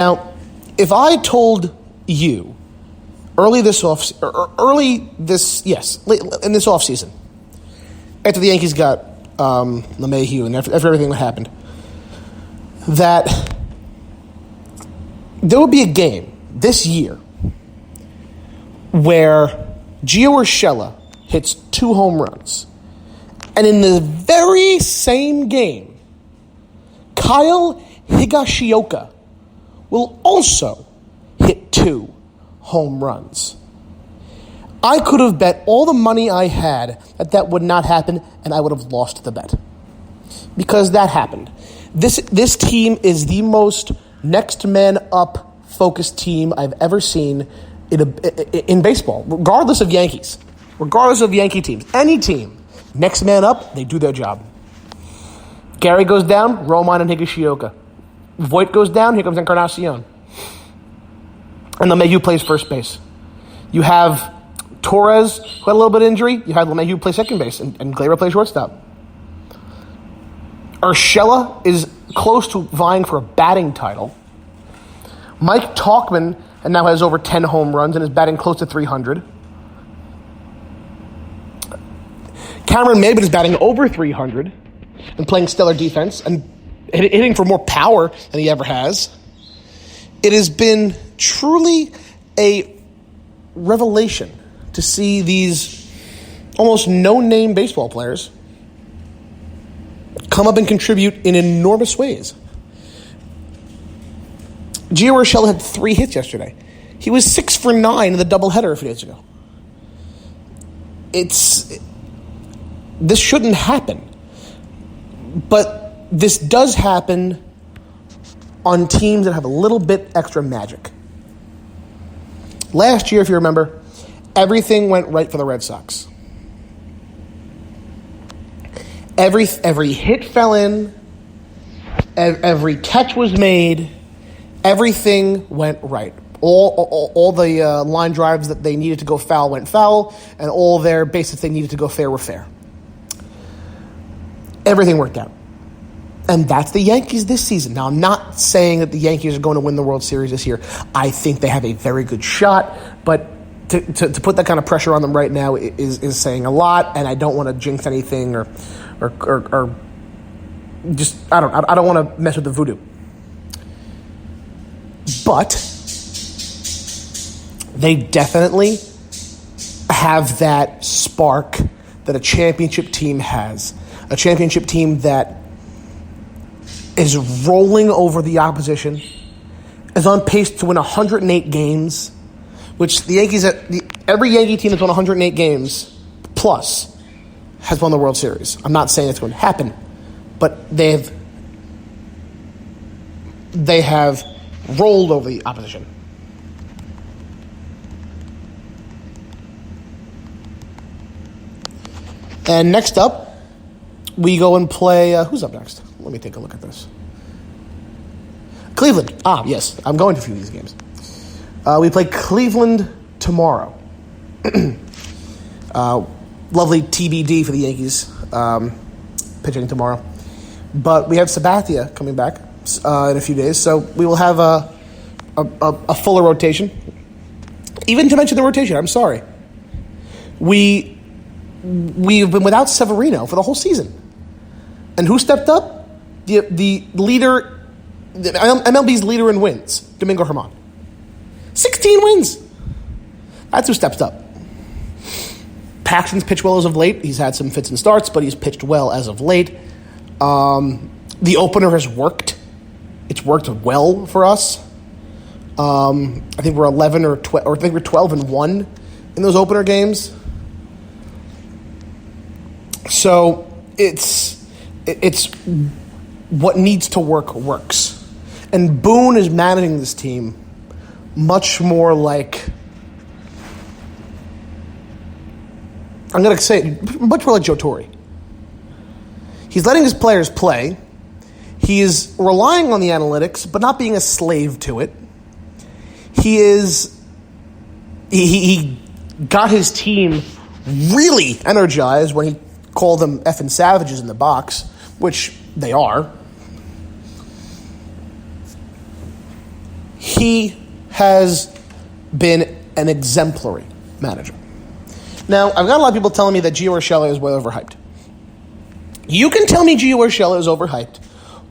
Now, if I told you in this offseason, after the Yankees got LeMahieu and after everything that happened, that there would be a game this year where Gio Urshela hits 2 home runs, and in the very same game, Kyle Higashioka will also hit 2 home runs. I could have bet all the money I had that would not happen, and I would have lost the bet. Because that happened. This team is the most next man up focused team I've ever seen in baseball, regardless of Yankees. Regardless of Yankee teams. Any team, next man up, they do their job. Gary goes down, Romine and Higashioka. Voit goes down, here comes Encarnacion. And LeMahieu plays first base. You have Torres, who had a little bit of injury. You had LeMahieu play second base, and Gleyber plays shortstop. Urshela is close to vying for a batting title. Mike Tauchman now has over 10 home runs and is batting close to 300. Cameron Maybin is batting over 300 and playing stellar defense and hitting for more power than he ever has. It has been truly a revelation to see these almost no-name baseball players come up and contribute in enormous ways. Gio Urshela had 3 hits yesterday. He was 6 for 9 in the doubleheader a few days ago. This shouldn't happen. But this does happen on teams that have a little bit extra magic. Last year, if you remember, everything went right for the Red Sox. Every hit fell in. Every catch was made. Everything went right. All the line drives that they needed to go foul went foul, and all their bases they needed to go fair were fair. Everything worked out. And that's the Yankees this season. Now, I'm not saying that the Yankees are going to win the World Series this year. I think they have a very good shot, but to put that kind of pressure on them right now is saying a lot, and I don't want to jinx anything or just I don't want to mess with the voodoo. But they definitely have that spark that a championship team has. A championship team that is rolling over the opposition, is on pace to win 108 games, which the Yankees, every Yankee team that's won 108 games plus has won the World Series. I'm not saying it's going to happen, but they have rolled over the opposition. And next up, we go and play, who's up next? Let me take a look at this. Cleveland. Yes, I'm going to a few of these games. We play Cleveland tomorrow. Lovely TBD for the Yankees pitching tomorrow. But we have Sabathia coming back in a few days, so we will have a fuller rotation. Even to mention the rotation, I'm sorry. We've been without Severino for the whole season. And who stepped up? The leader, MLB's leader in wins, Domingo Germán. 16 wins. That's who steps up. Paxton's pitched well as of late. He's had some fits and starts, but he's pitched well as of late. The opener has worked. It's worked well for us. I think we're 11 or 12, or I think we're 12-1 in those opener games. So it's what needs to work works. And Boone is managing this team much more like, I'm going to say it, much more like Joe Torre. He's letting his players play. He is relying on the analytics, but not being a slave to it. He got his team really energized when he called them effing savages in the box, which they are. he has been an exemplary manager. Now, I've got a lot of people telling me that Gio Urshela is way overhyped. You can tell me Gio Urshela is overhyped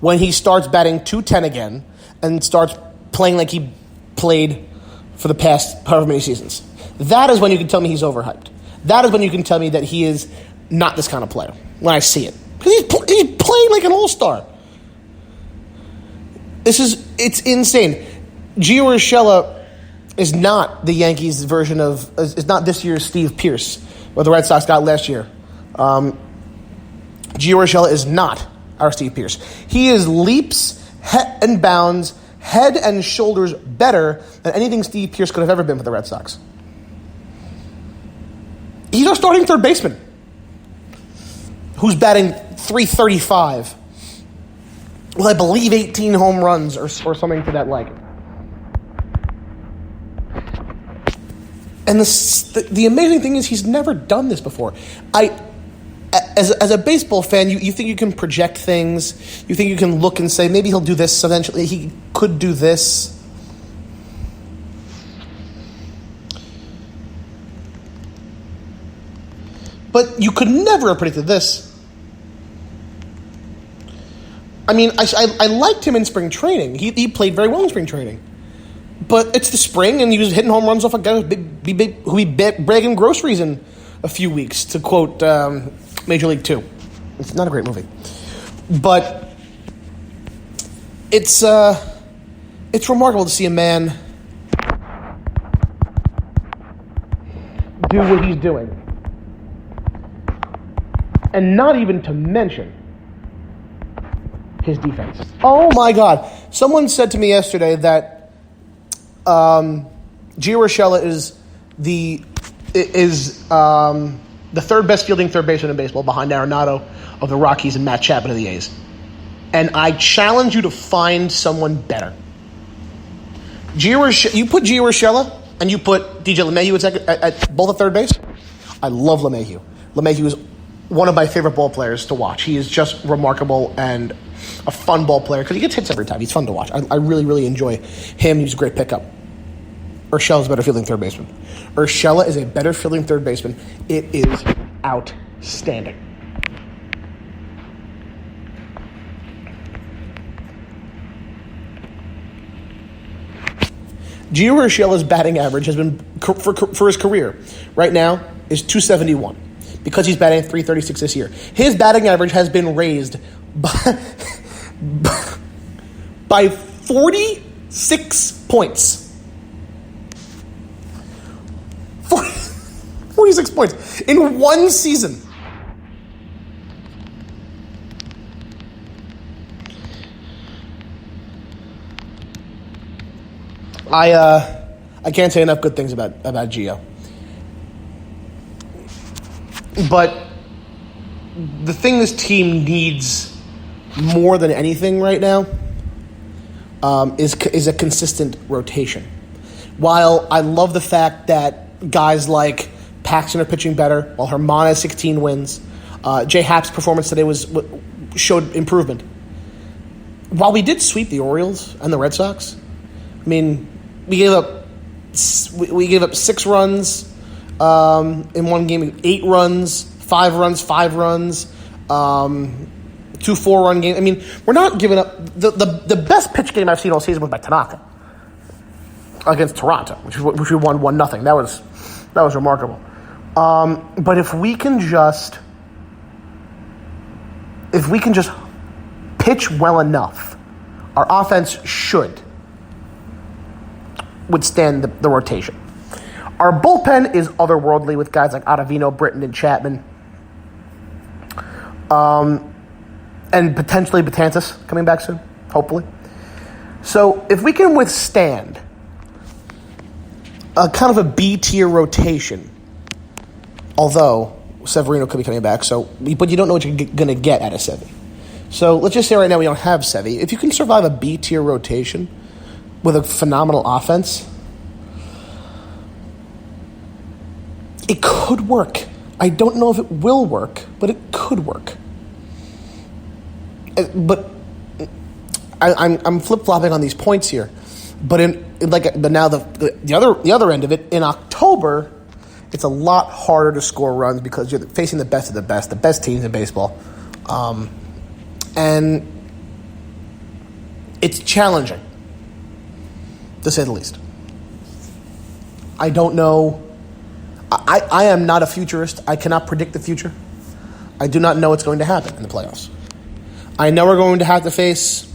when he starts batting .210 again and starts playing like he played for the past however many seasons. That is when you can tell me he's overhyped. That is when you can tell me that he is not this kind of player, when I see it. Because he's playing like an all-star. It's insane. Gio Urshela is not the Yankees' version of, is not this year's Steve Pearce, what the Red Sox got last year. Gio Urshela is not our Steve Pearce. He is leaps and bounds, head and shoulders better than anything Steve Pearce could have ever been for the Red Sox. He's our starting third baseman, who's batting .335. Well, I believe 18 home runs or something to that like. And the amazing thing is he's never done this before. As a baseball fan, you think you can project things. You think you can look and say, maybe he'll do this eventually. He could do this. But you could never have predicted this. I mean, I liked him in spring training. He played very well in spring training. But it's the spring, and he was hitting home runs off a guy who he bragging groceries in a few weeks, to quote Major League 2. It's not a great movie. But it's remarkable to see a man do what he's doing. And not even to mention his defense. Oh my God. Someone said to me yesterday that Gio Urshela is the third best fielding third baseman in baseball behind Arenado of the Rockies and Matt Chapman of the A's. And I challenge you to find someone better. You put Gio Urshela and you put DJ LeMahieu at both at third base. I love LeMahieu. LeMahieu is one of my favorite ball players to watch. He is just remarkable and a fun ball player because he gets hits every time. He's fun to watch. I really, really enjoy him. He's a great pickup. Urshela is a better fielding third baseman. Urshela is a better fielding third baseman. It is outstanding. Gio Urshela's batting average has been, for his career, right now, is .271. Because he's batting .336 this year. His batting average has been raised by 46 points. 46 points in one season. I can't say enough good things about Gio. But the thing this team needs more than anything right now is a consistent rotation. While I love the fact that guys like Paxton are pitching better, while Herman has 16 wins, Jay Happ's performance today showed improvement. While we did sweep the Orioles and the Red Sox, I mean, we gave up 6 runs. In one game, 8 runs, 5 runs, 5 runs, 2 4-run games. I mean, we're not giving up. The best pitch game I've seen all season was by Tanaka against Toronto, which we won 1-0. That was remarkable. But if we can just pitch well enough, our offense should withstand the rotation. Our bullpen is otherworldly with guys like Ottavino, Britton, and Chapman. And potentially Betances coming back soon, hopefully. So if we can withstand a kind of a B-tier rotation, although Severino could be coming back, but you don't know what you're going to get out of Sevy. So let's just say right now we don't have Sevy. If you can survive a B-tier rotation with a phenomenal offense, it could work. I don't know if it will work, but it could work. But I'm flip-flopping on these points here. But now the other end of it, in October, it's a lot harder to score runs because you're facing the best of the best teams in baseball, and it's challenging, to say the least. I don't know. I am not a futurist. I cannot predict the future. I do not know what's going to happen in the playoffs. I know we're going to have to face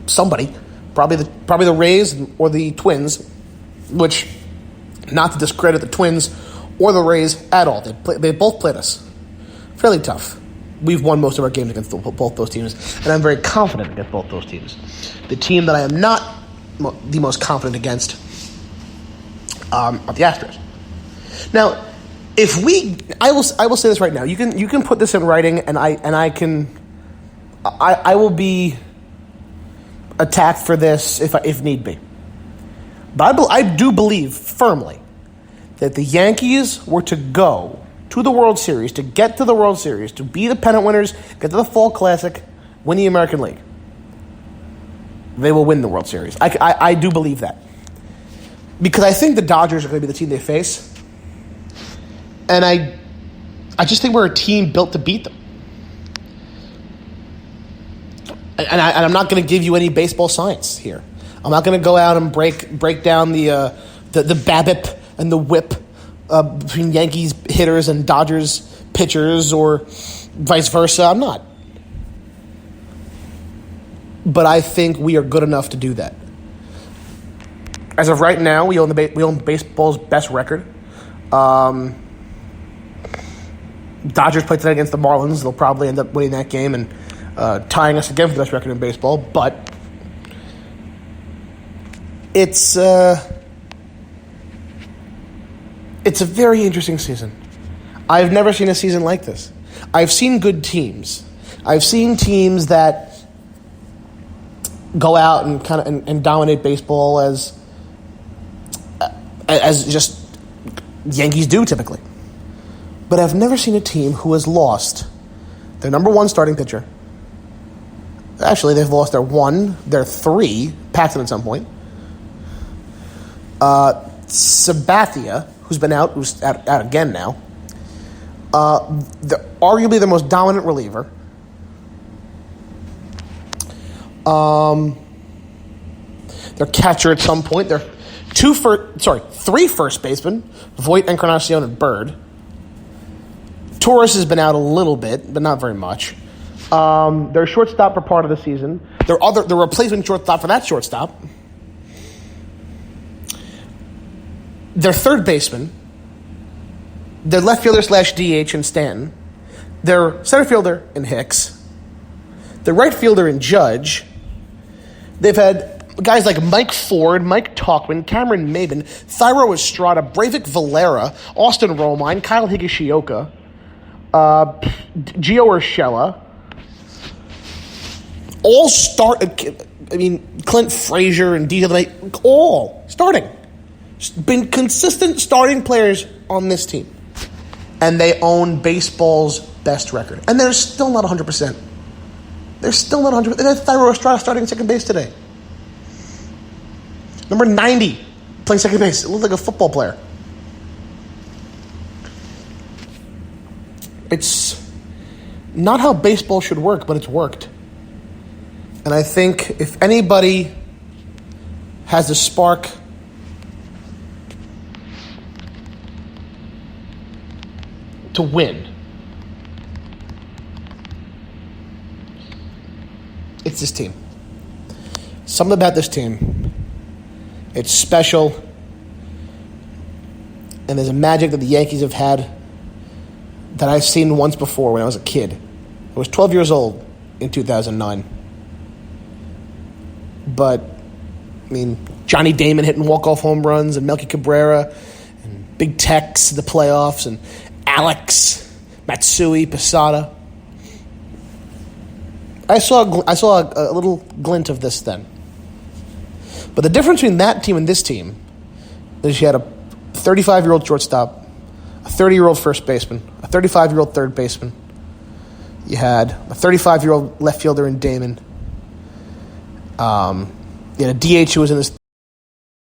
somebody, probably the Rays or the Twins, which, not to discredit the Twins or the Rays at all. They both played us fairly tough. We've won most of our games against both those teams, and I'm very confident against both those teams. The team that I am not the most confident against are the Astros. Now, I will say this right now. You can put this in writing, and I will be attacked for this if need be. But I do believe firmly that the Yankees were to go to the World Series, to get to the World Series, to be the pennant winners, get to the Fall Classic, win the American League. They will win the World Series. I do believe that. Because I think the Dodgers are going to be the team they face. And I just think we're a team built to beat them. And I'm not going to give you any baseball science here. I'm not going to go out and break down the BABIP and the WHIP between Yankees hitters and Dodgers pitchers or vice versa. I'm not. But I think we are good enough to do that. As of right now, we own baseball's best record. Dodgers played today against the Marlins. They'll probably end up winning that game and tying us again for the best record in baseball. But it's a very interesting season. I've never seen a season like this. I've seen good teams. I've seen teams that go out and and dominate baseball as just Yankees do typically. But I've never seen a team who has lost their number one starting pitcher. Actually, they've lost their three, Paxton at some point. Sabathia, who's been out, who's out again now. Arguably the most dominant reliever. Their catcher at some point. They're three first basemen, Voit, Encarnacion, and Bird. Torres has been out a little bit, but not very much. Their shortstop for part of the season. Their replacement shortstop for that shortstop. Their third baseman. Their left fielder / DH in Stanton. Their center fielder in Hicks. Their right fielder in Judge. They've had guys like Mike Ford, Mike Talkman, Cameron Maben, Thairo Estrada, Breivik Valera, Austin Romine, Kyle Higashioka, Gio Urshela. All Clint Frazier and DJ, all starting. Been consistent starting players on this team. And they own baseball's best record. And they're still not 100%. They're still not 100%. They had Thairo Estrada starting second base today. Number 90 playing second base. It looked like a football player. It's not how baseball should work, but it's worked. And I think if anybody has the spark to win, it's this team. Something about this team. It's special. And there's a magic that the Yankees have had that I've seen once before when I was a kid. I was 12 years old in 2009. But, Johnny Damon hitting walk-off home runs, and Melky Cabrera, and Big Tex in the playoffs, and Alex, Matsui, Posada. I saw a little glint of this then. But the difference between that team and this team is you had a 35-year-old shortstop, a 30-year-old first baseman, a 35-year-old third baseman. You had a 35-year-old left fielder in Damon. Yeah, the DH who was in this